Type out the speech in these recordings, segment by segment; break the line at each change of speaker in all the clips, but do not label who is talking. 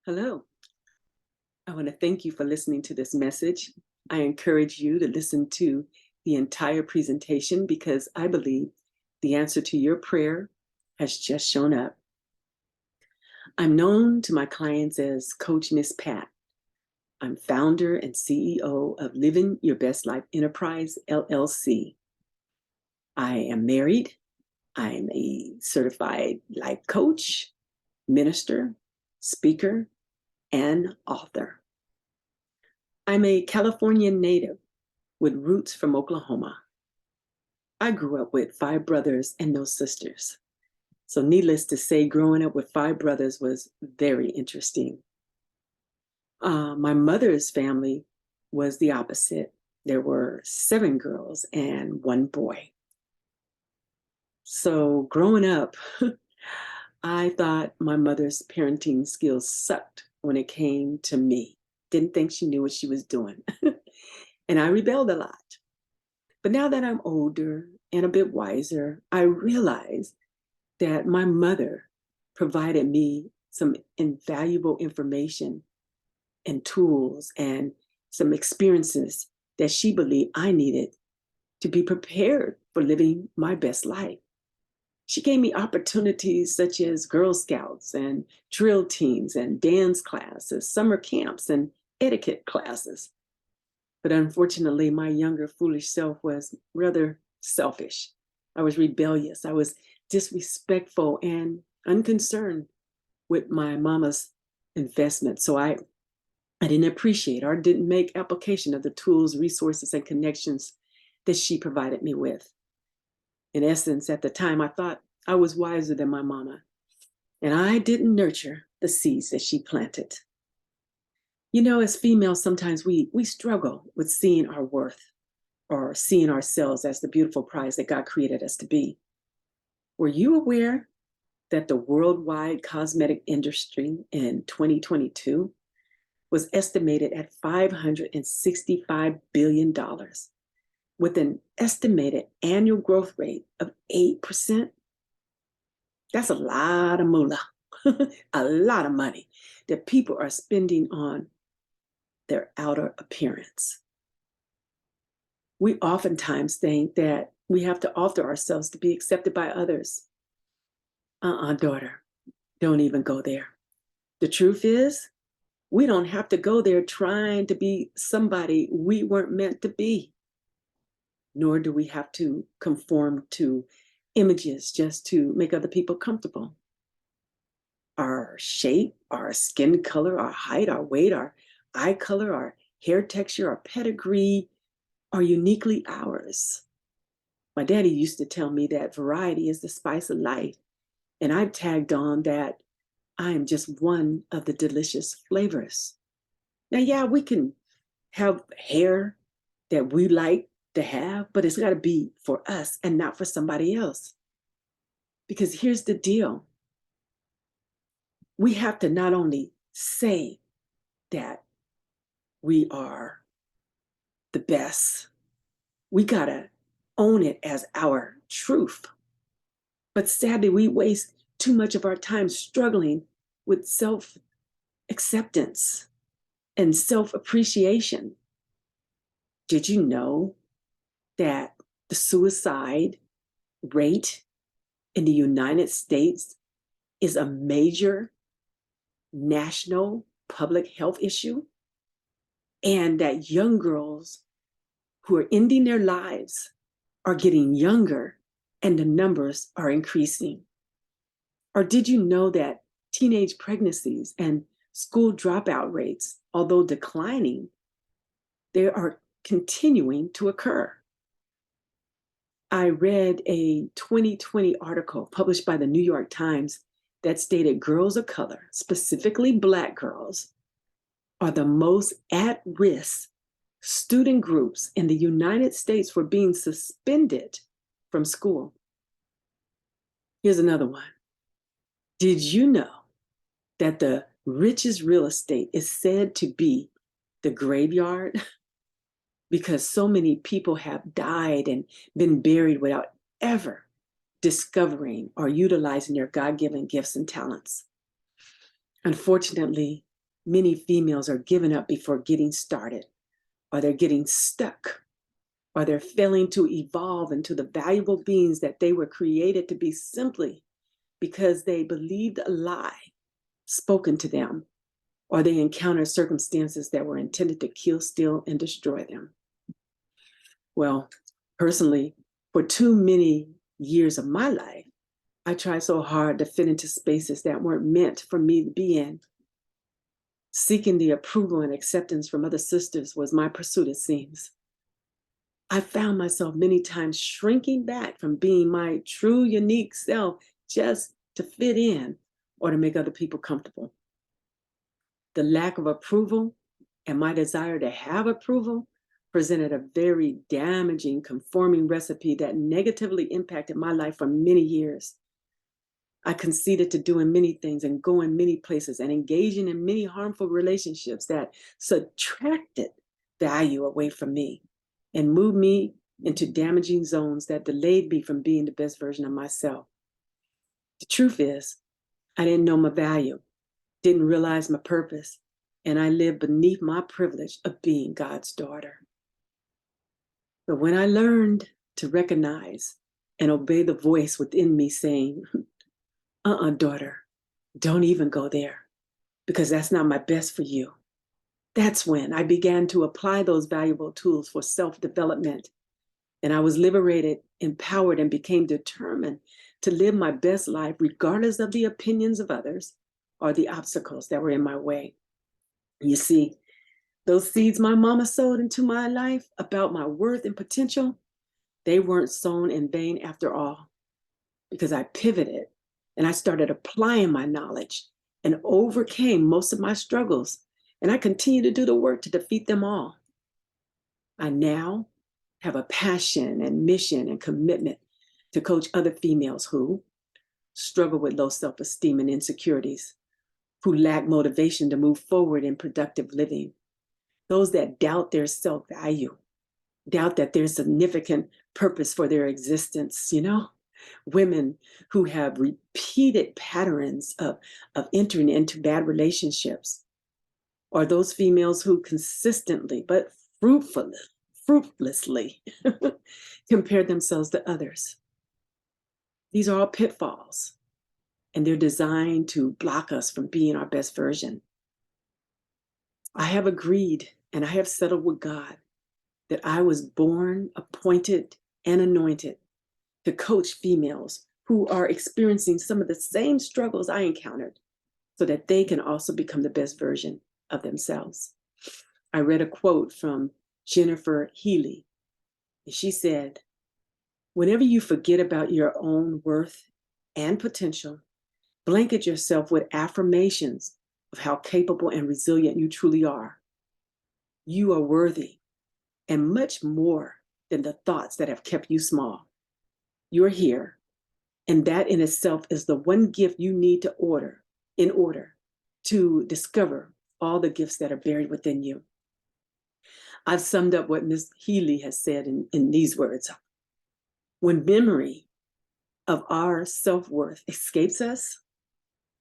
Hello. I want to thank you for listening to this message. I encourage you to listen to the entire presentation because I believe the answer to your prayer has just shown up. I'm known to my clients as Coach Miss Pat. I'm founder and CEO of Living Your Best Life Enterprise, LLC. I am married. I'm a certified life coach, minister, speaker, and author. I'm a California native with roots from Oklahoma. I grew up with 5 brothers and no sisters. So needless to say, growing up with 5 brothers was very interesting. My mother's family was the opposite. There were 7 girls and 1 boy. So growing up, I thought my mother's parenting skills sucked when it came to me. Didn't think she knew what she was doing. And I rebelled a lot. But now that I'm older and a bit wiser, I realize that my mother provided me some invaluable information and tools and some experiences that she believed I needed to be prepared for living my best life. She gave me opportunities such as Girl Scouts and drill teams and dance classes, summer camps, and etiquette classes. But unfortunately, my younger, foolish self was rather selfish. I was rebellious. I was disrespectful and unconcerned with my mama's investment. So I didn't appreciate or didn't make application of the tools, resources, and connections that she provided me with. In essence, at the time, I thought I was wiser than my mama, and I didn't nurture the seeds that she planted. You know, as females, sometimes we struggle with seeing our worth or seeing ourselves as the beautiful prize that God created us to be. Were you aware that the worldwide cosmetic industry in 2022 was estimated at $565 billion with an estimated annual growth rate of 8%? That's a lot of moolah, a lot of money that people are spending on their outer appearance. We oftentimes think that we have to alter ourselves to be accepted by others. Daughter, don't even go there. The truth is, we don't have to go there trying to be somebody we weren't meant to be. Nor do we have to conform to images just to make other people comfortable. Our shape, our skin color, our height, our weight, our eye color, our hair texture, our pedigree are uniquely ours. My daddy used to tell me that variety is the spice of life. And I've tagged on that I am just one of the delicious flavors. Now, yeah, we can have hair that we like to have, but it's got to be for us and not for somebody else. Because here's the deal. We have to not only say that we are the best, we got to own it as our truth. But sadly, we waste too much of our time struggling with self-acceptance and self-appreciation. Did you know that the suicide rate in the United States is a major national public health issue? And that young girls who are ending their lives are getting younger and the numbers are increasing? Or did you know that teenage pregnancies and school dropout rates, although declining, they are continuing to occur? I read a 2020 article published by the New York Times that stated girls of color, specifically Black girls, are the most at-risk student groups in the United States for being suspended from school. Here's another one. Did you know that the richest real estate is said to be the graveyard? Because so many people have died and been buried without ever discovering or utilizing their God-given gifts and talents. Unfortunately, Many females are giving up before getting started, or they're getting stuck, or they're failing to evolve into the valuable beings that they were created to be simply because they believed a lie spoken to them, or they encountered circumstances that were intended to kill, steal, and destroy them. Well, personally, for too many years of my life, I tried so hard to fit into spaces that weren't meant for me to be in. Seeking the approval and acceptance from other sisters was my pursuit, it seems. I found myself many times shrinking back from being my true, unique self just to fit in or to make other people comfortable. The lack of approval and my desire to have approval presented a very damaging, conforming recipe that negatively impacted my life for many years. I conceded to doing many things and going many places and engaging in many harmful relationships that subtracted value away from me and moved me into damaging zones that delayed me from being the best version of myself. The truth is, I didn't know my value, didn't realize my purpose, and I lived beneath my privilege of being God's daughter. But when I learned to recognize and obey the voice within me saying, daughter, don't even go there, because that's not my best for you. That's when I began to apply those valuable tools for self-development. And I was liberated, empowered, and became determined to live my best life, regardless of the opinions of others or the obstacles that were in my way. You see, those seeds my mama sowed into my life about my worth and potential, they weren't sown in vain after all, because I pivoted and I started applying my knowledge and overcame most of my struggles. And I continue to do the work to defeat them all. I now have a passion and mission and commitment to coach other females who struggle with low self-esteem and insecurities, who lack motivation to move forward in productive living, those that doubt their self-value, doubt that there's significant purpose for their existence, women who have repeated patterns of entering into bad relationships, or those females who consistently but fruitlessly compare themselves to others. These are all pitfalls, and they're designed to block us from being our best version. I have agreed and I have settled with God that I was born, appointed, and anointed to coach females who are experiencing some of the same struggles I encountered so that they can also become the best version of themselves. I read a quote from Jennifer Healy. She said, "Whenever you forget about your own worth and potential, blanket yourself with affirmations of how capable and resilient you truly are. You are worthy and much more than the thoughts that have kept you small. You're here, and that in itself is the one gift you need in order to discover all the gifts that are buried within you." I've summed up what Ms. Healy has said in these words. When memory of our self-worth escapes us,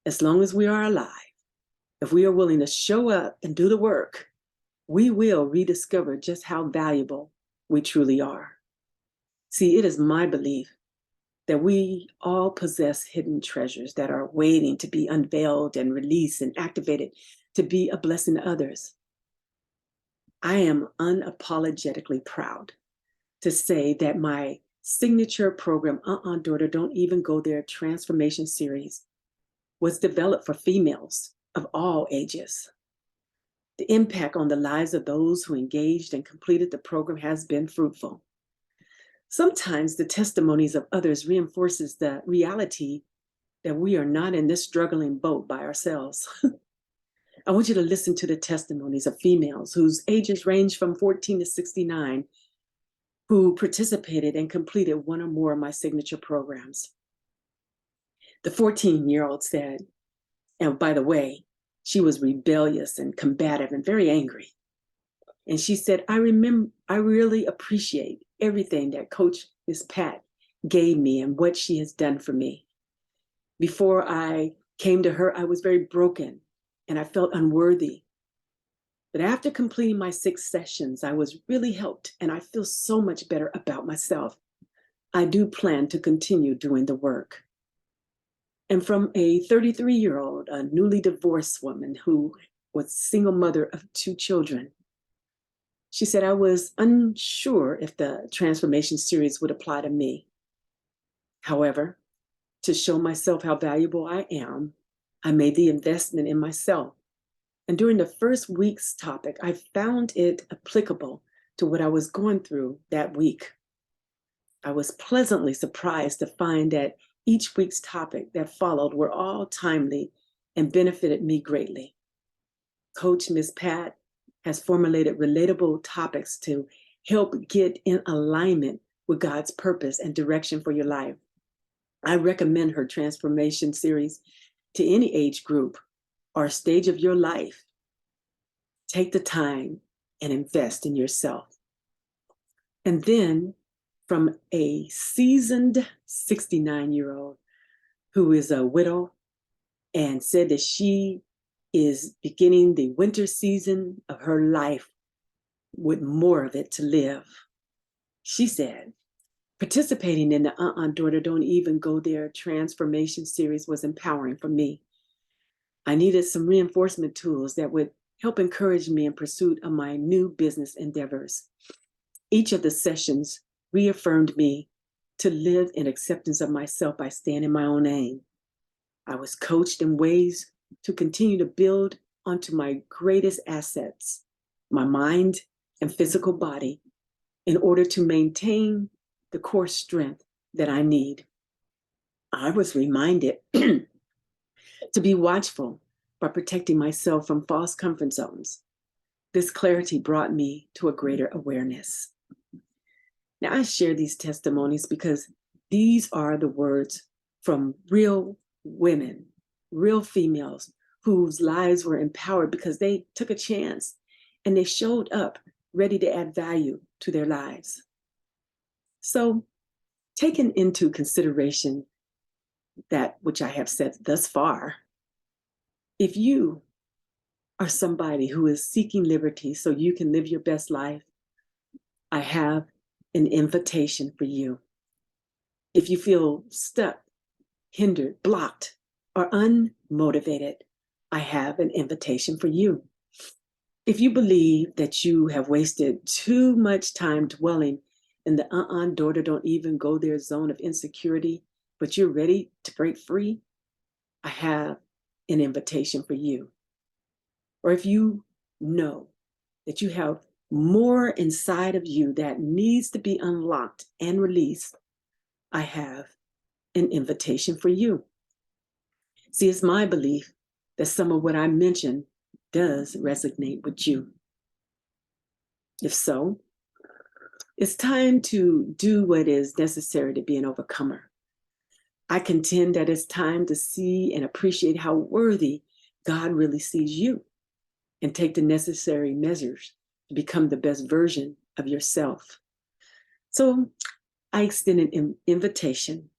as long as we are alive, if we are willing to show up and do the work, we will rediscover just how valuable we truly are. See, it is my belief that we all possess hidden treasures that are waiting to be unveiled and released and activated to be a blessing to others. I am unapologetically proud to say that my signature program, Daughter, Don't Even Go There transformation series was developed for females of all ages. The impact on the lives of those who engaged and completed the program has been fruitful. Sometimes the testimonies of others reinforces the reality that we are not in this struggling boat by ourselves. I want you to listen to the testimonies of females whose ages range from 14 to 69 who participated and completed one or more of my signature programs. The 14-year-old said, and by the way, she was rebellious and combative and very angry. And she said, I really appreciate everything that Coach Miss Pat gave me and what she has done for me. Before I came to her, I was very broken and I felt unworthy. But after completing my 6 sessions, I was really helped, and I feel so much better about myself. I do plan to continue doing the work. And from a 33-year-old, a newly divorced woman who was single mother of 2 children, she said, I was unsure if the transformation series would apply to me. However, to show myself how valuable I am, I made the investment in myself. And during the first week's topic, I found it applicable to what I was going through that week. I was pleasantly surprised to find that each week's topic that followed were all timely and benefited me greatly. Coach Ms. Pat has formulated relatable topics to help get in alignment with God's purpose and direction for your life. I recommend her transformation series to any age group or stage of your life. Take the time and invest in yourself. And then, from a seasoned 69-year-old who is a widow and said that she is beginning the winter season of her life with more of it to live. She said, participating in the Daughter, Don't Even Go There transformation series was empowering for me. I needed some reinforcement tools that would help encourage me in pursuit of my new business endeavors. Each of the sessions reaffirmed me to live in acceptance of myself by staying in my own lane. I was coached in ways to continue to build onto my greatest assets, my mind and physical body, in order to maintain the core strength that I need. I was reminded to be watchful by protecting myself from false comfort zones. This clarity brought me to a greater awareness. Now, I share these testimonies because these are the words from real women, real females whose lives were empowered because they took a chance and they showed up ready to add value to their lives. So, taking into consideration that which I have said thus far, if you are somebody who is seeking liberty so you can live your best life, I have an invitation for you. If you feel stuck, hindered, blocked, or unmotivated, I have an invitation for you. If you believe that you have wasted too much time dwelling in the daughter, don't even go there zone of insecurity, but you're ready to break free, I have an invitation for you. Or if you know that you have more inside of you that needs to be unlocked and released, I have an invitation for you. See, it's my belief that some of what I mentioned does resonate with you. If so, it's time to do what is necessary to be an overcomer. I contend that it's time to see and appreciate how worthy God really sees you and take the necessary measures to become the best version of yourself. So I extend an invitation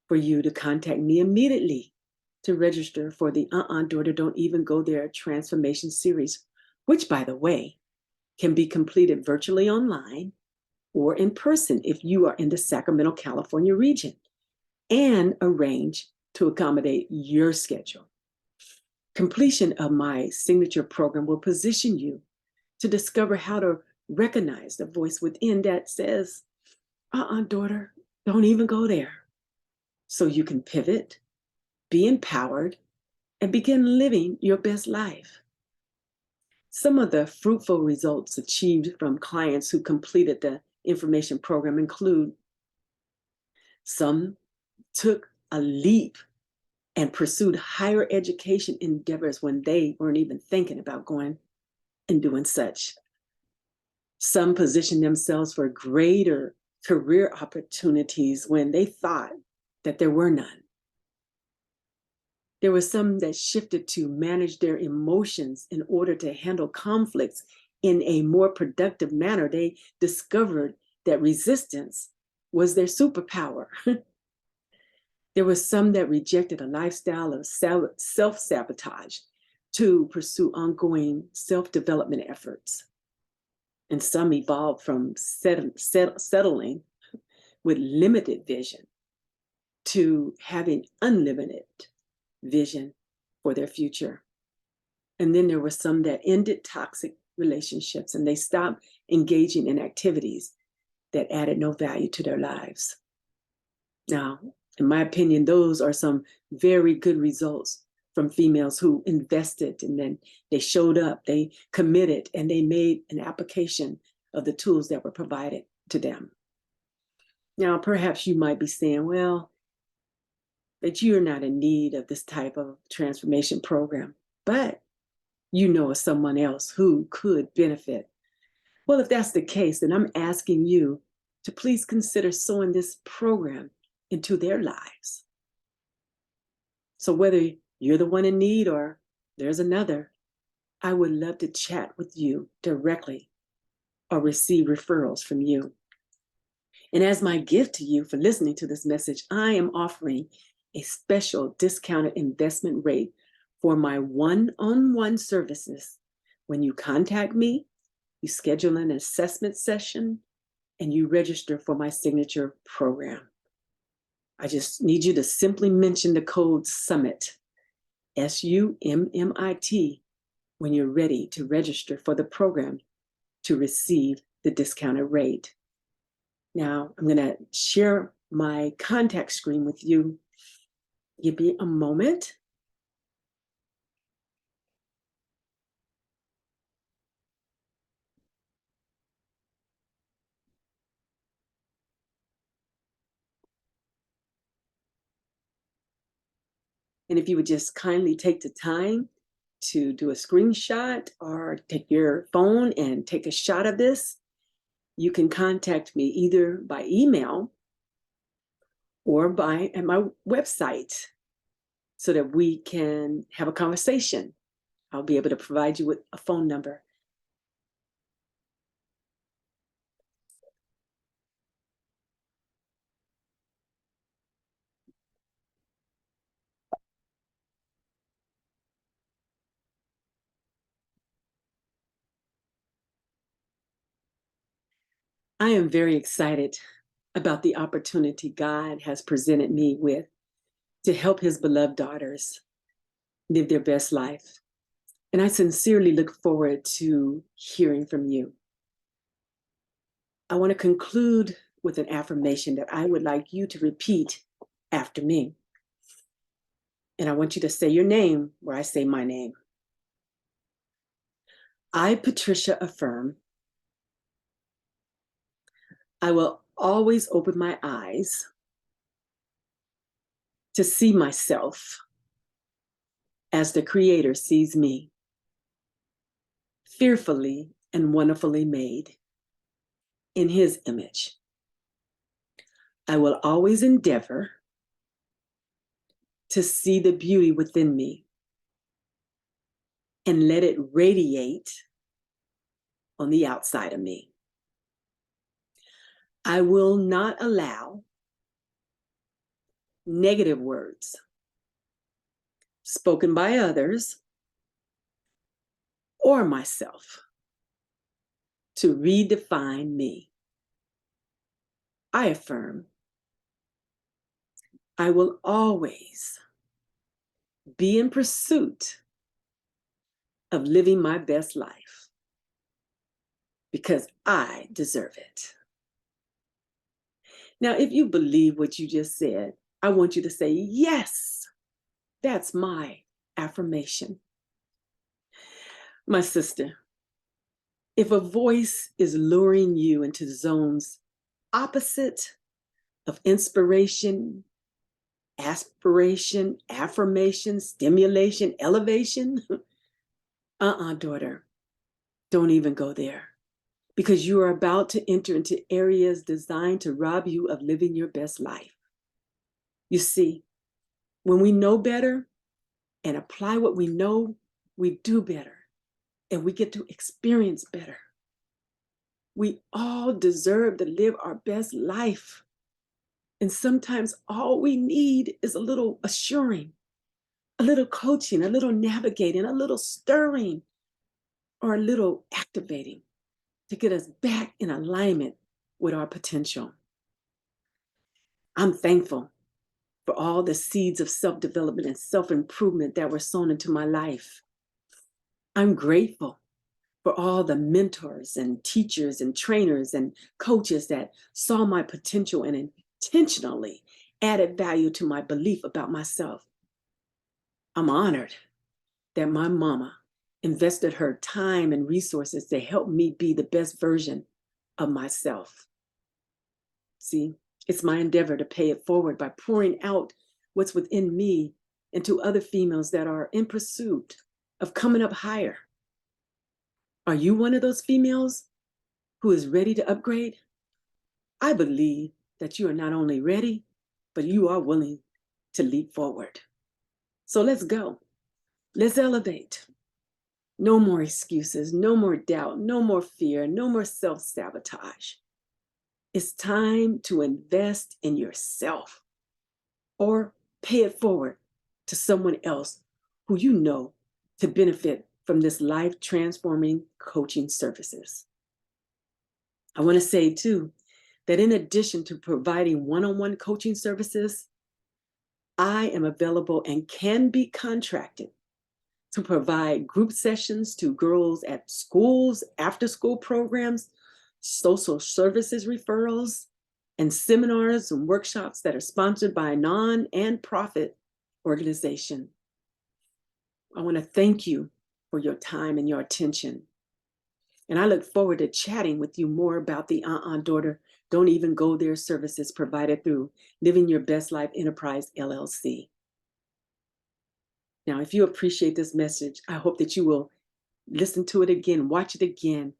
for you to contact me immediately to register for the Daughter, Don't Even Go There transformation series, which, by the way, can be completed virtually online or in person if you are in the Sacramento, California region, and arrange to accommodate your schedule. Completion of my signature program will position you to discover how to recognize the voice within that says, daughter, don't even go there. So you can pivot, be empowered, and begin living your best life. Some of the fruitful results achieved from clients who completed the information program include some took a leap and pursued higher education endeavors when they weren't even thinking about going and doing such. Some positioned themselves for greater career opportunities when they thought that there were none. There were some that shifted to manage their emotions in order to handle conflicts in a more productive manner. They discovered that resistance was their superpower. There were some that rejected a lifestyle of self-sabotage to pursue ongoing self-development efforts. And some evolved from settling with limited vision to having unlimited vision for their future. And then there were some that ended toxic relationships and they stopped engaging in activities that added no value to their lives. Now, in my opinion, those are some very good results from females who invested and then they showed up, they committed, and they made an application of the tools that were provided to them. Now, perhaps you might be saying, well, that you're not in need of this type of transformation program, but you know of someone else who could benefit. Well, if that's the case, then I'm asking you to please consider sewing this program into their lives. So whether you're the one in need or there's another, I would love to chat with you directly or receive referrals from you. And as my gift to you for listening to this message, I am offering a special discounted investment rate for my one-on-one services. When you contact me, you schedule an assessment session, and you register for my signature program. I just need you to simply mention the code SUMMIT, SUMMIT, when you're ready to register for the program to receive the discounted rate. Now, I'm going to share my contact screen with you. Give me a moment. And if you would just kindly take the time to do a screenshot or take your phone and take a shot of this, you can contact me either by email or at my website so that we can have a conversation. I'll be able to provide you with a phone number. I am very excited about the opportunity God has presented me with to help his beloved daughters live their best life. And I sincerely look forward to hearing from you. I want to conclude with an affirmation that I would like you to repeat after me. And I want you to say your name where I say my name. I, Patricia, affirm I will always open my eyes to see myself as the Creator sees me, fearfully and wonderfully made in his image. I will always endeavor to see the beauty within me and let it radiate on the outside of me. I will not allow negative words spoken by others or myself to redefine me. I affirm I will always be in pursuit of living my best life because I deserve it. Now, if you believe what you just said, I want you to say, yes, that's my affirmation. My sister, if a voice is luring you into zones opposite of inspiration, aspiration, affirmation, stimulation, elevation, daughter, don't even go there because you are about to enter into areas designed to rob you of living your best life. You see, when we know better and apply what we know, we do better and we get to experience better. We all deserve to live our best life. And sometimes all we need is a little assuring, a little coaching, a little navigating, a little stirring, or a little activating to get us back in alignment with our potential. I'm thankful for all the seeds of self-development and self-improvement that were sown into my life. I'm grateful for all the mentors and teachers and trainers and coaches that saw my potential and intentionally added value to my belief about myself. I'm honored that my mama invested her time and resources to help me be the best version of myself. See, it's my endeavor to pay it forward by pouring out what's within me into other females that are in pursuit of coming up higher. Are you one of those females who is ready to upgrade? I believe that you are not only ready, but you are willing to leap forward. So let's go. Let's elevate. No more excuses, no more doubt, no more fear, no more self-sabotage. It's time to invest in yourself or pay it forward to someone else who you know to benefit from this life-transforming coaching services. I want to say too, that in addition to providing one-on-one coaching services, I am available and can be contracted to provide group sessions to girls at schools, after-school programs, social services referrals, and seminars and workshops that are sponsored by a non and profit organization. I want to thank you for your time and your attention. And I look forward to chatting with you more about the Daughter, Don't Even Go There services provided through Living Your Best Life Enterprise, LLC. Now, if you appreciate this message, I hope that you will listen to it again, watch it again.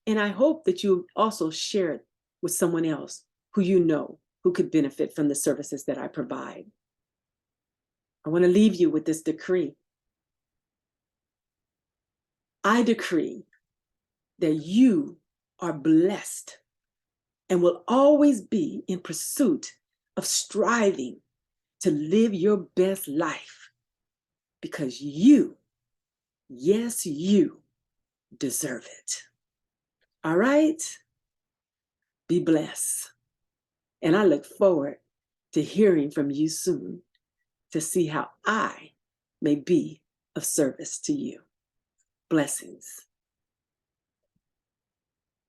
And I hope that you also share it with someone else who you know who could benefit from the services that I provide. I want to leave you with this decree. I decree that you are blessed and will always be in pursuit of striving to live your best life because you, yes, you deserve it. All right? Be blessed. And I look forward to hearing from you soon to see how I may be of service to you. Blessings.